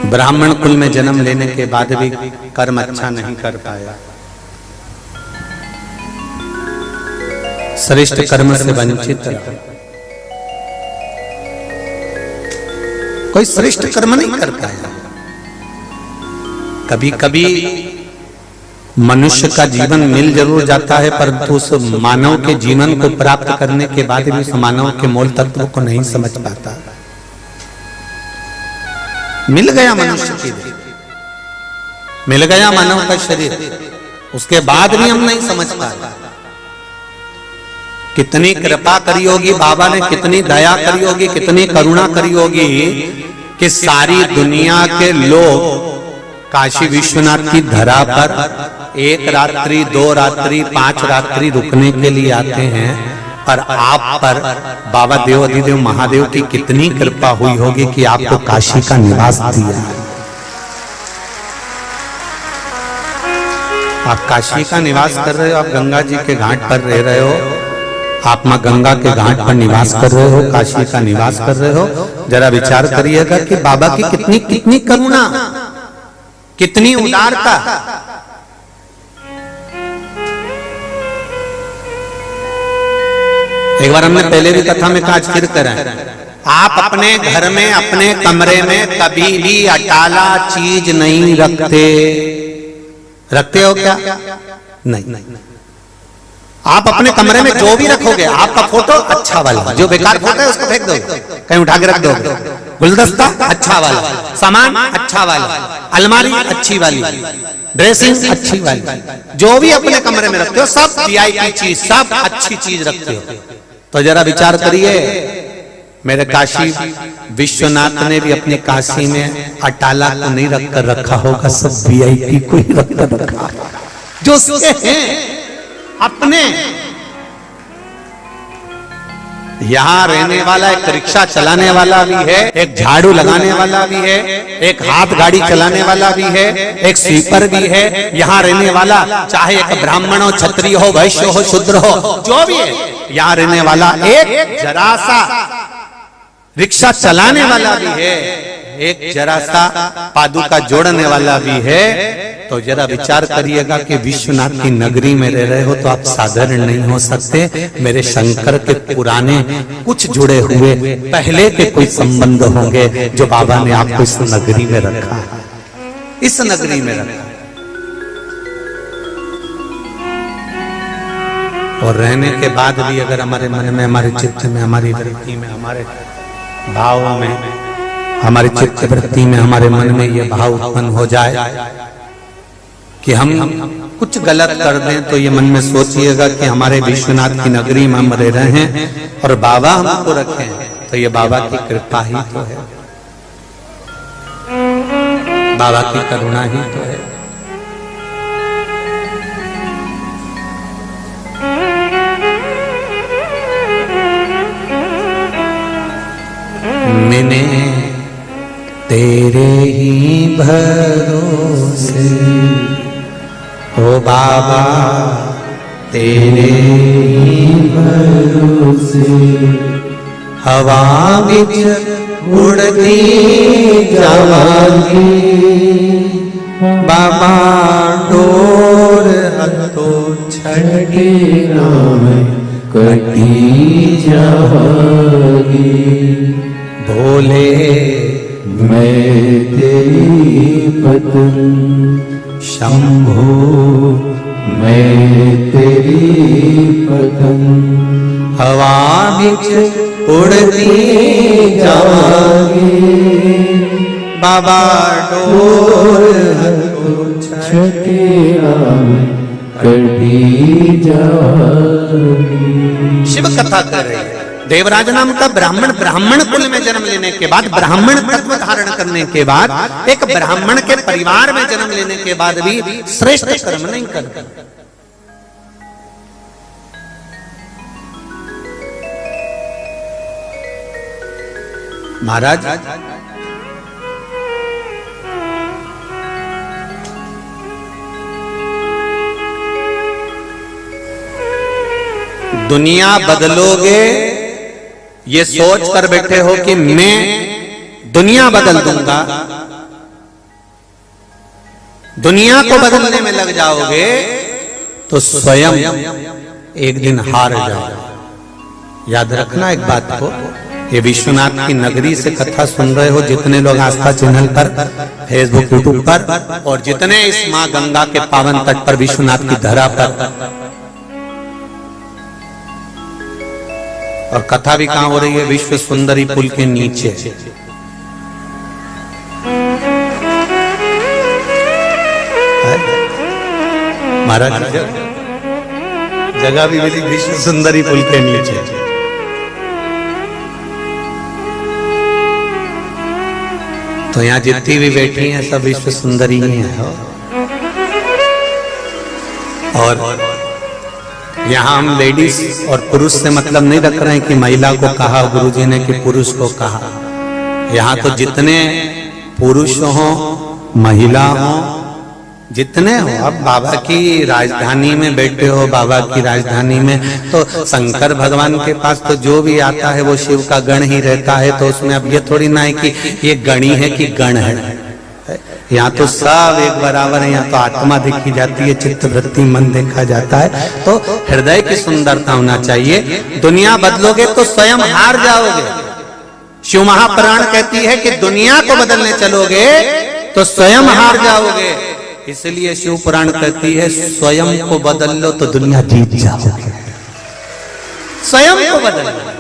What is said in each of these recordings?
ब्राह्मण कुल में जन्म लेने के बाद भी कर्म अच्छा नहीं कर पाया, श्रेष्ठ कर्म से वंचित रहा, कोई श्रेष्ठ कर्म नहीं कर पाया। कभी कभी मनुष्य का जीवन मिल जरूर जाता है, परंतु उस मानव के जीवन को प्राप्त करने के बाद भी उस मानव के मूल तत्व को नहीं समझ पाता। मिल गया मनुष्य की देह, मिल गया मानव का शरीर, उसके बाद भी हम नहीं समझ पाते। कितनी कृपा करी होगी बाबा ने, कितनी दया करी होगी, कितनी करुणा करी होगी कि सारी दुनिया के लोग काशी विश्वनाथ की धरा पर 1 रात्रि 2 रात्रि 5 रात्रि रुकने के लिए आते हैं, पर आप पर बाबा देव अधिदेव महादेव की कितनी कृपा हुई होगी कि आपको काशी का निवास दिया। आप काशी का निवास कर रहे हो, आप गंगा जी के घाट पर रह रहे हो, आप मां गंगा के घाट पर निवास कर रहे हो, काशी का निवास कर रहे हो। जरा विचार करिएगा कि बाबा की कितनी कितनी करुणा, कितनी उदारता। एक बार हमने पहले भी कथा में आज फिर कराएं, आप अपने घर में अपने कमरे में कभी भी अटाला चीज नहीं रखते। रखते हो क्या? नहीं। आप अपने कमरे में जो भी रखोगे, आपका फोटो अच्छा वाला, जो बेकार फोटो है उसको फेंक दो, कहीं उठा के रख दो। गुलदस्ता अच्छा वाला, सामान अच्छा वाला, अलमारी अच्छी वाली, ड्रेसिंग अच्छी वाली, जो भी अपने कमरे में रखते हो सब वीआईपी चीज, सब अच्छी चीज रखते हो। तो जरा विचार करिए, मेरे काशी विश्वनाथ ने भी अपनी काशी में अटाला को नहीं रखकर रखा होगा, सब वीआईपी को ही रखकर रखा, जो उसके हैं अपने। यहां रहने वाला एक रिक्शा चलाने वाला भी है, एक झाड़ू लगाने वाला भी है, एक हाथ गाड़ी चलाने वाला भी है, एक स्वीपर भी है। यहां रहने वाला चाहे एक ब्राह्मण हो, क्षत्रिय हो, वैश्य हो, शूद्र हो, जो भी है, यहां रहने वाला एक जरा सा रिक्शा चलाने वाला भी है, एक जरा सा पादुका जोड़ने वाला भी है। तो जरा विचार करिएगा कि विश्वनाथ की नगरी में रह रहे हो तो आप साधारण नहीं हो सकते। मेरे शंकर के पुराने कुछ जुड़े हुए पहले के कोई संबंध होंगे जो बाबा ने आपको इस नगरी में रखा, इस नगरी में रखा। और रहने के बाद भी अगर हमारे मन में, हमारे चित्त में, हमारी वृत्ति में, हमारे भाव में, हमारी चित्त वृत्ति में, हमारे मन में ये भाव उत्पन्न हो जाए कि हम कुछ गलत कर दें, तो ये मन में सोचिएगा कि हमारे विश्वनाथ की नगरी में हम रह रहे हैं और बाबा हमको रखें, तो ये बाबा की कृपा ही तो है, बाबा की करुणा ही तो है। मैंने तेरे ही भरोसे ओ बाबा, तेरे ही भरोसे हवा विच उड़ती जावांगी, बाबा डोर हथों छड़के नाम कटी जावांगी। बोले मैं तेरी पत्नी शंभो, मैं तेरी पत्नी हवा विच उड़ती जावांगी, बाबा डोर हथों छड़के नाम कटी जावांगी। शिव कथा कर रहे हैं। देवराज नाम का ब्राह्मण कुल में जन्म लेने के बाद, ब्राह्मण तत्व धारण करने के बाद, एक ब्राह्मण के परिवार में जन्म लेने के बाद भी श्रेष्ठ कर्म नहीं करता। महाराज दुनिया बदलोगे ये सोच कर बैठे हो कि मैं दुनिया बदल दूंगा, दुनिया को बदलने में लग जाओगे तो स्वयं एक दिन हार जाओगे। याद रखना एक बात को, ये विश्वनाथ की नगरी से कथा सुन रहे हो जितने लोग आस्था चैनल पर, फेसबुक, यूट्यूब पर, और जितने इस मां गंगा के पावन तट पर विश्वनाथ की धरा पर, और कथा भी कहां हो रही है? विश्व सुंदरी पुल के नीचे। महाराज जगह भी मिली विश्व सुंदरी पुल के नीचे। तो यहाँ जितनी भी बैठी हैं सब विश्व सुंदरी ही हैं। और यहाँ हम लेडीज और पुरुष से मतलब नहीं रख रहे हैं कि महिला को कहा गुरुजी ने कि पुरुष को कहा। यहाँ तो जितने पुरुष हो, महिला हो, जितने हो, अब बाबा की राजधानी में बैठे हो, बाबा की राजधानी में तो शंकर भगवान के पास तो जो भी आता है वो शिव का गण ही रहता है। तो उसमें अब ये थोड़ी ना है कि ये गणी है कि गण है। यहाँ तो सब एक बराबर है। यहाँ तो आत्मा देखी जाती है, चित्त वृत्ति मन देखा जाता है। तो हृदय की सुंदरता होना चाहिए। दुनिया बदलोगे तो स्वयं हार जाओगे। शिव महापुराण कहती है कि दुनिया को बदलने चलोगे तो स्वयं हार जाओगे। इसलिए शिव पुराण कहती है स्वयं को बदल लो तो दुनिया जीत जाओगे। स्वयं को बदल लो।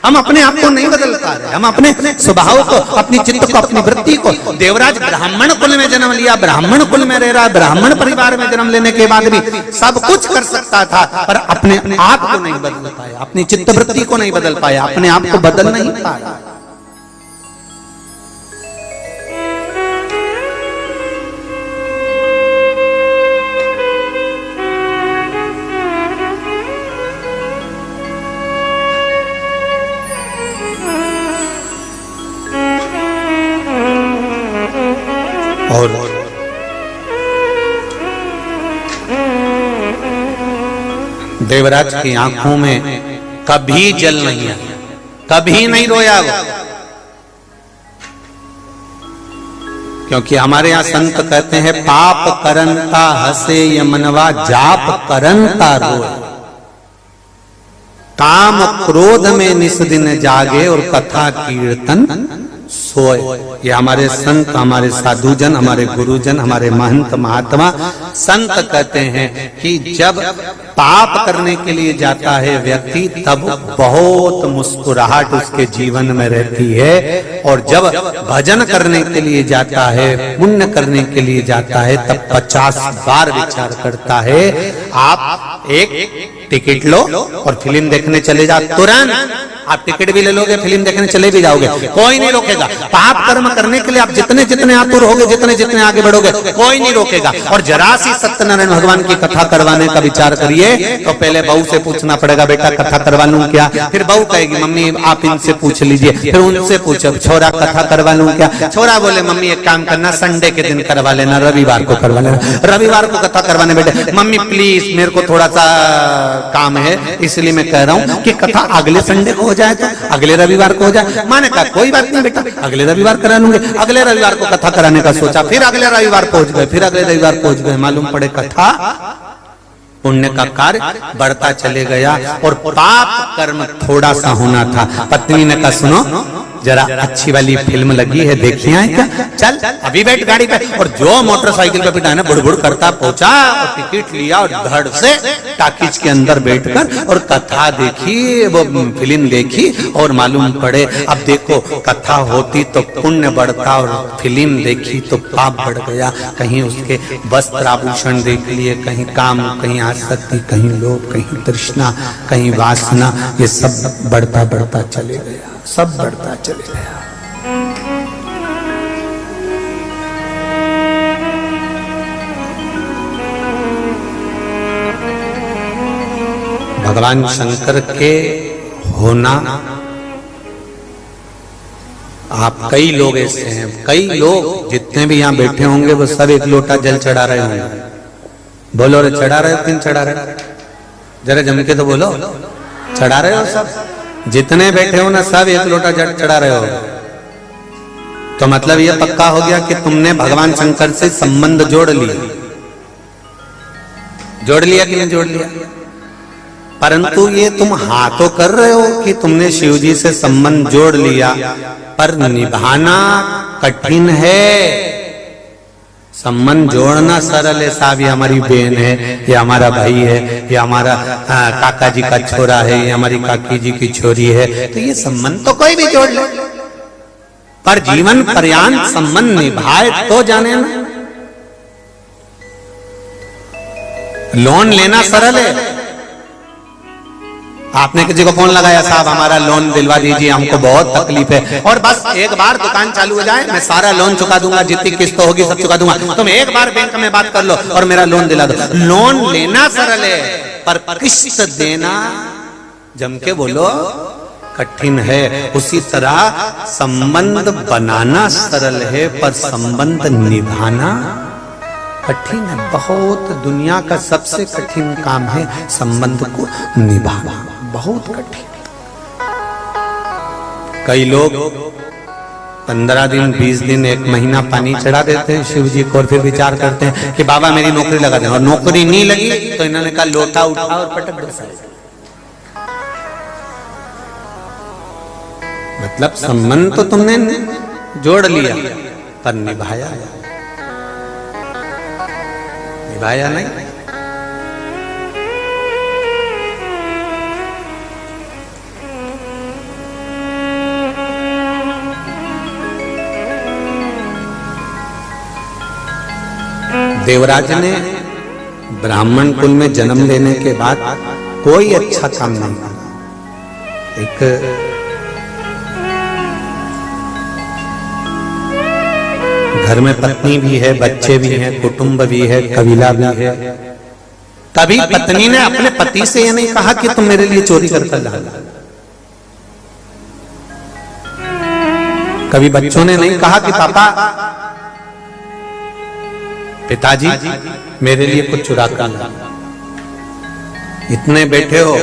हम अपने आप को नहीं बदल पा रहे। हम अपने स्वभाव को, अपनी चित्त को, अपनी वृत्ति को। देवराज ब्राह्मण कुल में जन्म लिया, ब्राह्मण कुल में रह रहा, ब्राह्मण परिवार में जन्म लेने के बाद भी सब कुछ कर सकता था, पर अपने आप को नहीं बदल पाया, अपनी चित्त वृत्ति को नहीं बदल पाया, अपने आप को बदल नहीं पाया। और देवराज की आंखों में कभी जल नहीं आया, कभी नहीं रोया वो। क्योंकि हमारे यहाँ संत कहते हैं पाप करनता हसे यमनवा जाप करनता रोए। काम क्रोध में निस दिन जागे और कथा कीर्तन सोए। ये हमारे संत, हमारे साधुजन, हमारे गुरुजन, हमारे महंत महात्मा संत कहते हैं कि जब पाप करने के लिए जाता है व्यक्ति तब बहुत मुस्कुराहट उसके जीवन में रहती है, और जब भजन करने के लिए जाता है, पुण्य करने के लिए जाता है, तब 50 बार विचार करता है। आप एक टिकट लो और फिल्म देखने चले जाओ, तुरंत आप टिकट भी ले लोगे, फिल्म देखने चले भी जाओगे, कोई नहीं रोकेगा। पाप कर्म करने के लिए आप जितने जितने आतुर होगे, जितने जितने आगे बढ़ोगे, कोई नहीं रोकेगा। और जरा सी सत्यनारायण भगवान की कथा करवाने का विचार करिए तो पहले बहू से पूछना पड़ेगा, बेटा कथा करवा लूं क्या? फिर बहू कहेगी मम्मी आप इनसे पूछ लीजिए, फिर उनसे पूछो छोरा कथा करवा लूं क्या? छोरा बोले मम्मी एक काम करना, संडे के दिन करवा लेना, रविवार को करवा लेना, रविवार को कथा करवाने बैठे, मम्मी प्लीज मेरे को थोड़ा सा काम है, इसलिए मैं कह रहा हूँ कि कथा अगले संडे को हो जाए, तो अगले रविवार को हो जाए। मैंने कहा कोई बात नहीं बेटा, अगले रविवार करा लूंगे। अगले रविवार को कथा कराने का सोचा, फिर अगले रविवार पहुंच गए, फिर अगले रविवार पहुंच गए, मालूम पड़े कथा पुण्य का कार्य बढ़ता चले गया और पाप कर्म थोड़ा सा होना था। पत्नी ने कहा सुनो जरा अच्छी वाली फिल्म लगी है, देखी आए क्या? चल अभी बैठ गाड़ी पे। और जो मोटरसाइकिल पे बिठाना बुड़बुड़ करता पहुंचा और टिकट लिया और धड़ से टाकीज के अंदर बैठकर और कथा देखी, वो फिल्म देखी। और मालूम पड़े अब देखो कथा होती तो पुण्य बढ़ता और फिल्म देखी तो पाप बढ़ गया। कहीं उसके वस्त्र आभूषण देख लिए, कहीं काम, कहीं आसक्ति, कहीं लोभ, कहीं तृष्णा, कहीं वासना, ये सब बढ़ता बढ़ता चले गया, सब बढ़ता चले गया। भगवान शंकर के होना, आप कई लोग ऐसे हैं, कई लोग जितने भी यहाँ बैठे होंगे वो सब एक लोटा जल चढ़ा रहे होंगे। बोलो रे चढ़ा रहे हो? किन चढ़ा रहे? जरा जम के तो बोलो, चढ़ा रहे हो सब? जितने बैठे हो ना सब एक लोटा जल चढ़ा रहे हो। तो मतलब ये पक्का हो गया कि तुमने भगवान शंकर से संबंध जोड़ लिया कि नहीं जोड़ लिया? परंतु ये तुम हाँ तो कर रहे हो कि तुमने शिव जी से संबंध जोड़ लिया, पर निभाना कठिन है। संबंध जोड़ना सरल है, साहब ये हमारी बहन है, ये हमारा भाई है, ये हमारा काका जी का छोरा है, ये हमारी काकी जी की छोरी है, तो ये संबंध तो कोई भी जोड़ ले, पर जीवन पर्यंत संबंध निभाए तो जाने ना। लोन लेना सरल है। आपने किसी को फोन लगाया, साहब हमारा लोन दिलवा दीजिए, हमको बहुत तकलीफ है, और बस एक बार दुकान चालू हो जाए मैं सारा लोन चुका दूंगा, जितनी किस्त होगी सब चुका दूंगा, तुम एक बार बैंक में बात कर लो और मेरा लोन दिला दो। लोन लेना सरल है, पर किस्त देना जम के बोलो कठिन है। उसी तरह संबंध बनाना सरल है, पर संबंध निभाना कठिन है। बहुत दुनिया का सबसे कठिन काम है संबंध को निभाना, बहुत कठिन। कई लोग 15 दिन 20 दिन 1 महीना पानी चढ़ा देते हैं शिव जी को, और फिर विचार करते हैं कि बाबा मेरी नौकरी लगा दें, और नौकरी नहीं लगी तो इन्होंने कहा लोटा उठा और पटक दो। मतलब संबंध तो तुमने जोड़ लिया, पर निभाया नहीं। देवराज ने ब्राह्मण कुल में जन्म लेने के बाद कोई अच्छा काम नहीं किया। एक घर में पत्नी भी है, बच्चे भी हैं, कुटुंब भी है, कबीला भी है। कभी पत्नी ने अपने पति से ये नहीं कहा कि तुम मेरे लिए चोरी करके ला। कभी बच्चों ने नहीं कहा कि पापा पिताजी मेरे लिए कुछ चुरा कर ला। इतने बैठे हो,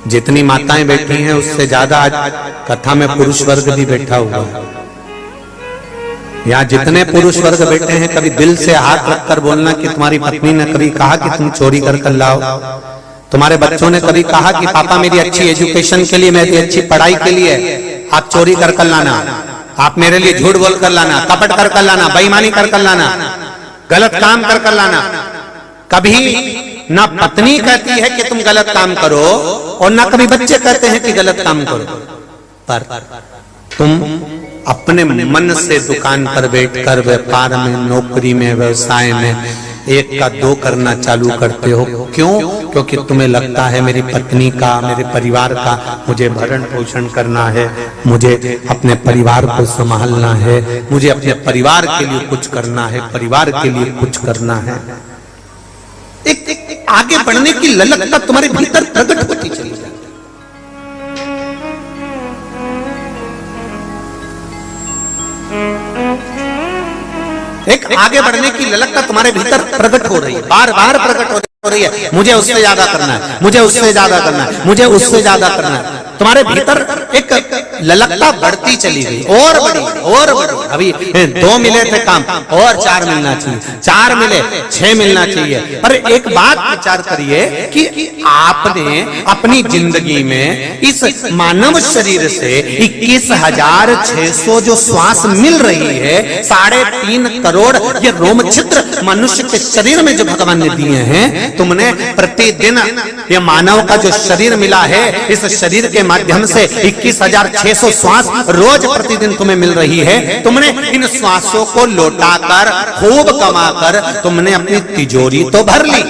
जितनी माताएं बैठी हैं उससे ज्यादा आज कथा में पुरुष वर्ग भी बैठा हुआ है। यहाँ जितने पुरुष वर्ग बैठे हैं, कभी दिल से हाथ रखकर बोलना कि तुम्हारी पत्नी ने कभी कहा कि तुम चोरी कर लाओ? तुम्हारे बच्चों ने कभी कहा कि पापा मेरी अच्छी एजुकेशन के लिए, मेरी अच्छी पढ़ाई के लिए आप चोरी कर लाना, आप मेरे लिए झूठ बोल कर लाना, कपट कर लाना, बेईमानी कर लाना, गलत काम कर लाना? कभी ना पत्नी कहती है कि तुम गलत काम करो, और ना कभी बच्चे कहते हैं कि गलत काम करो। पर तुम अपने मन से दुकान पर बैठकर व्यापार में, नौकरी में, व्यवसाय में 1 का 2 करना चालू करते हो। क्यों? क्योंकि तुम्हें लगता है मेरी पत्नी का, मेरे परिवार का मुझे भरण पोषण करना है, मुझे अपने परिवार को संभालना है, मुझे अपने परिवार के लिए कुछ करना है, परिवार के लिए कुछ करना है। एक आगे बढ़ने की ललकता तुम्हारे भीतर प्रकट होती चली जाती। एक आगे बढ़ने की ललकता तुम्हारे भीतर प्रकट हो रही है, बार बार प्रकट हो रही है। मुझे उससे ज्यादा करना है, मुझे उससे ज्यादा करना है, मुझे उससे ज्यादा करना है। तुम्हारे भीतर एक ललकता बढ़ती चली गई, और बढ़ी और बढ़ी। अभी 2 मिले थे काम, और 4 मिलना चाहिए, 4 मिले 6 मिलना चाहिए। पर एक बात विचार करिए कि आपने अपनी जिंदगी में इस मानव शरीर से 21,600 जो श्वास मिल रही है, 3.5 करोड़ ये रोम छिद्र मनुष्य के शरीर में जो भगवान ने दिए हैं, तुमने प्रतिदिन ये मानव का जो शरीर मिला है, इस शरीर के माध्यम से 21,600 श्वास रोज प्रतिदिन तुम्हें मिल रही है। तुमने इन श्वासों को लौटाकर खूब कमाकर तुमने अपनी तिजोरी तो भर ली,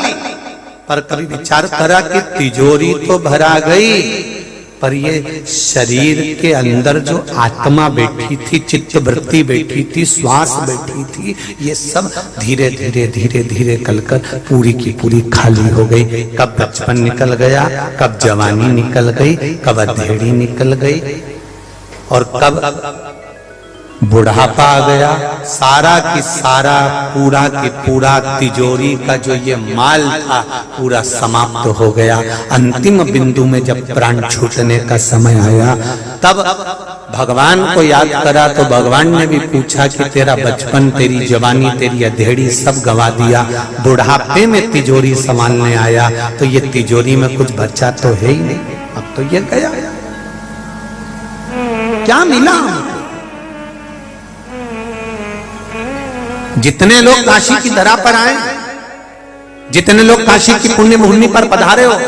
पर कभी विचार करा कि तिजोरी तो भरा गई, पर ये शरीर के अंदर जो आत्मा बैठी थी, चित्त वृत्ति बैठी थी, श्वास बैठी थी, ये सब धीरे धीरे धीरे धीरे कलकर पूरी की पूरी खाली हो गई। कब बचपन निकल गया, कब जवानी निकल गई, कब अधेड़ी निकल गई, और कब बुढ़ापा आ गया। सारा की सारा, पूरा की पूरा तिजोरी का जो ये माल था पूरा समाप्त हो गया। अंतिम बिंदु में जब प्राण छूटने का समय आया, तब भगवान को याद करा तो भगवान ने भी पूछा कि तेरा बचपन, तेरी जवानी, तेरी अधेड़ी सब गवा दिया, बुढ़ापे में तिजोरी संभालने आया, तो ये तिजोरी में कुछ बचा तो है ही नहीं, अब तो ये गया, क्या मिला? जितने लोग काशी की धरा पर आए, जितने लोग काशी की पुण्य भूमि पर पधारे हो,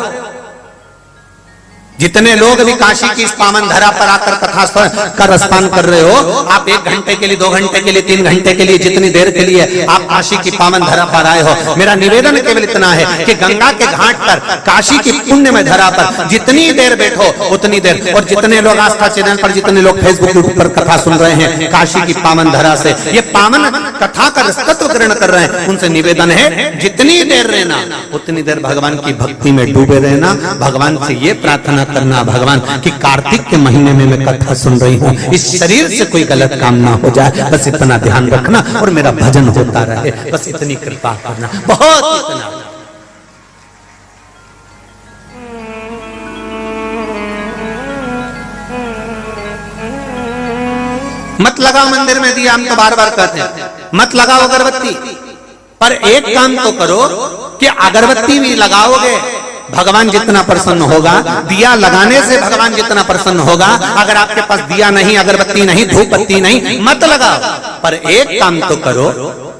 जितने लोग भी काशी की इस पावन धरा पर आकर कथा का रसपान कर रहे हो, आप 1 घंटे के लिए, 2 घंटे के लिए, 3 घंटे के लिए, जितनी देर के लिए आप काशी की पावन धरा पर आए हो, मेरा निवेदन केवल इतना है कि गंगा के घाट पर, काशी की पुण्य में धरा पर जितनी देर बैठो उतनी देर, और जितने लोग आस्था चैनल पर, जितने लोग फेसबुक यूट्यूब पर कथा सुन रहे हैं काशी की पावन धरा से, ये पावन कथा का रसतत्व ग्रहण कर रहे हैं, उनसे निवेदन है जितनी देर रहना उतनी देर भगवान की भक्ति में डूबे रहना, भगवान से ये प्रार्थना करना, भगवान कि कार्तिक के महीने में मैं कथा सुन रही हूँ, इस शरीर से कोई गलत काम ना हो जाए, बस इतना ध्यान रखना और मेरा भजन होता रहे, बस इतनी कृपा करना, बहुत इतना। मत लगाओ मंदिर में दिया, हम तो बार बार कहते हैं, मत लगाओ अगरबत्ती, पर एक काम तो करो कि अगरबत्ती भी लगाओगे भगवान जितना प्रसन्न होगा, दिया लगाने से भगवान जितना प्रसन्न होगा, अगर आपके पास दिया नहीं, अगरबत्ती नहीं, धूप बत्ती नहीं, मत लगाओ, पर एक काम तो करो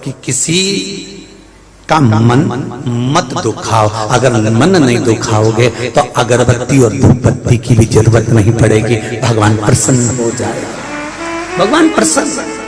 कि किसी का मन मत दुखाओ, अगर मन नहीं दुखाओगे तो अगरबत्ती और धूप बत्ती की भी जरूरत नहीं पड़ेगी, भगवान प्रसन्न हो जाएगा, भगवान प्रसन्न।